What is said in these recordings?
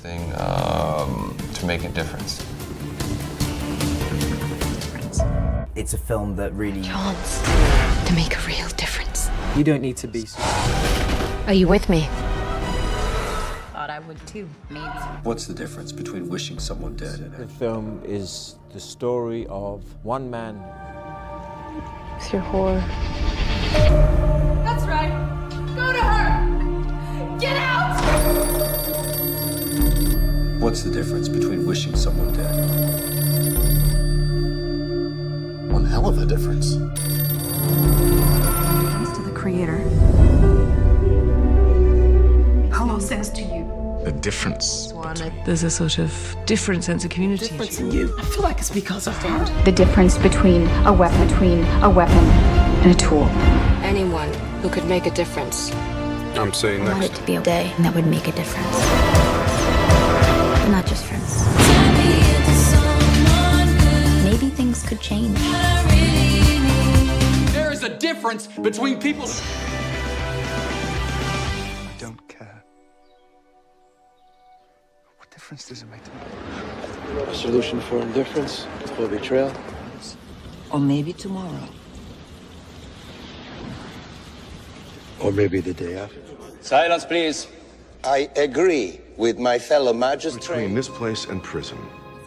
something to make a difference. It's a film that really... Chance to make a real difference. You don't need to be... Are you with me? Thought I would too, maybe. What's the difference between wishing someone dead and... The film is the story of one man. It's your horror. That's right. Go to her! Get out! What's the difference between wishing someone dead? One hell of a difference. Thanks to the creator. Hello says to you. The difference. There's a sort of different sense of community. Difference in you. I feel like it's because of that. The difference between a weapon and a tool. Anyone who could make a difference. I'm saying I want it next. to be a day that would make a difference. Not just friends. Maybe things could change. There is a difference between people. I don't care. What difference does it make to me? A solution for indifference, for betrayal. Or maybe tomorrow. Or maybe the day after. Silence, please. I agree with my fellow magistrate. Between this place and prison.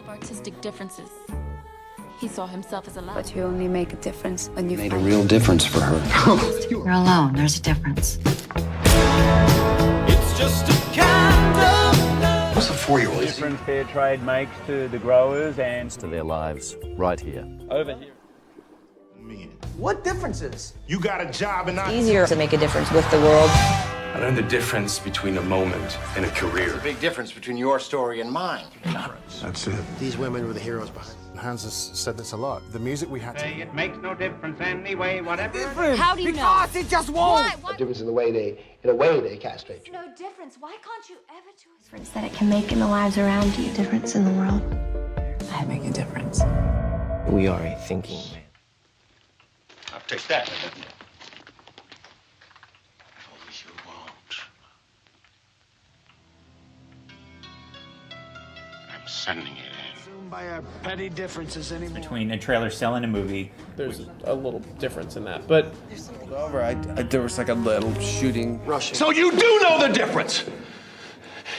Artistic differences. He saw himself as a But you only make a difference when you Made a find real difference for her. You're alone. There's a difference. It's just a candle. What's a 4-year-old? Difference fair trade makes to the growers and To their lives, right here. over here. What differences? You got a job and not... easier to make a difference with the world. I learned the difference between a moment and a career. Big difference between your story and mine. That's it. These women were the heroes behind. Hans has said this a lot. The music we had to... It makes no difference anyway, whatever. How do you know? It just won't! A difference in the way they castrate you. No difference. Why can't you ever do it? difference that it can make in the lives around you. Difference in the world. I make a difference. We are a thinking man. I'll take that. I'm sending it in. By our petty differences anymore. Between a trailer selling a movie, there's a little difference in that. But over, there was like a little shooting. Rushing. So you do know the difference.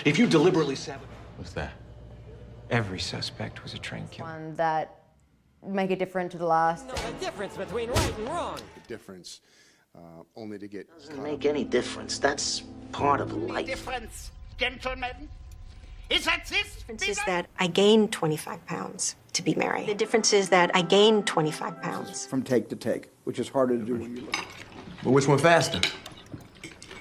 If you deliberately sabotage. What's that? Every suspect was a train killer. One that make a difference to the last. The difference, only to get... Doesn't make any difference. That's part of life. Difference, gentlemen. Is that this? The difference is that I gained 25 pounds to be married. The difference is that I gained 25 pounds. From take to take, which is harder to do when you look. But which one faster?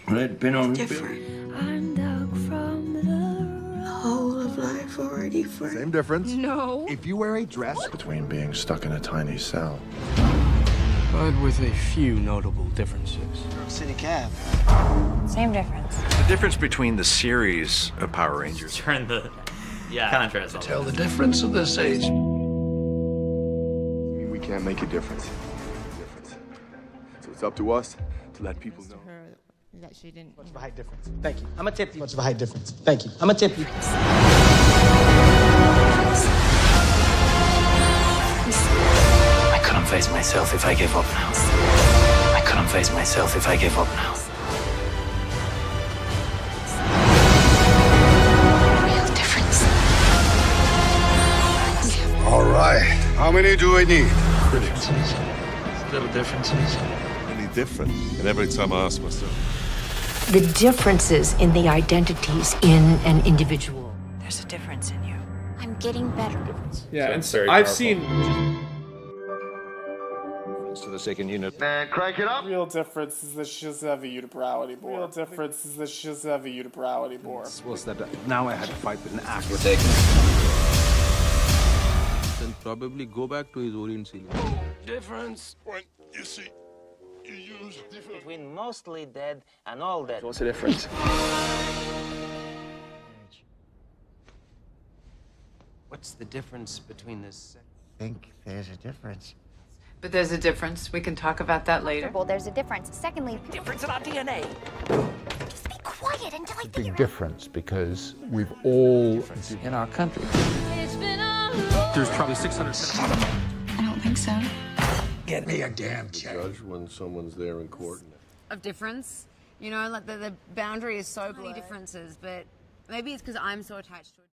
Red pin on Different. I'm dug from the whole of life already for. Same difference. No. If you wear a dress... Between being stuck in a tiny cell. But with a few notable differences. City cab. Same difference. The difference between the series of Power Rangers... Turn the contrast. Tell the difference of this age. I mean, we can't make a difference. So it's up to us to let people know. That she didn't. Much of a height difference. Thank you. I'm a tip you. Much of a height difference. Thank you. I'm a tip you. I couldn't face myself if I give up now. I couldn't face myself if I give up now. Real difference. All right. How many do I need? Little differences. Any different. And every time I ask myself... The differences in the identities in an individual. There's a difference in you. I'm getting better. Yeah, and very I've powerful. seen To the second unit. Crank it up. real differences that she doesn't have a unibrow anymore. Real differences that she doesn't have a unibrow anymore. Was that now I had to fight with an axe. We're taking. Then probably go back to his Orient ceiling. Difference. When you see, you use different... Between mostly dead and all dead. What's the difference? What's the difference between this? I think there's a difference. But there's a difference. We can talk about that later. Well, there's a difference. Secondly, Difference in our DNA. just be quiet. quiet until I Big difference because we've all in our country. There's probably 600. I don't think so. Get me a damn Judge when someone's there in court. Of difference, you know, like the boundary is so blurred. Differences, but maybe it's because I'm so attached to it.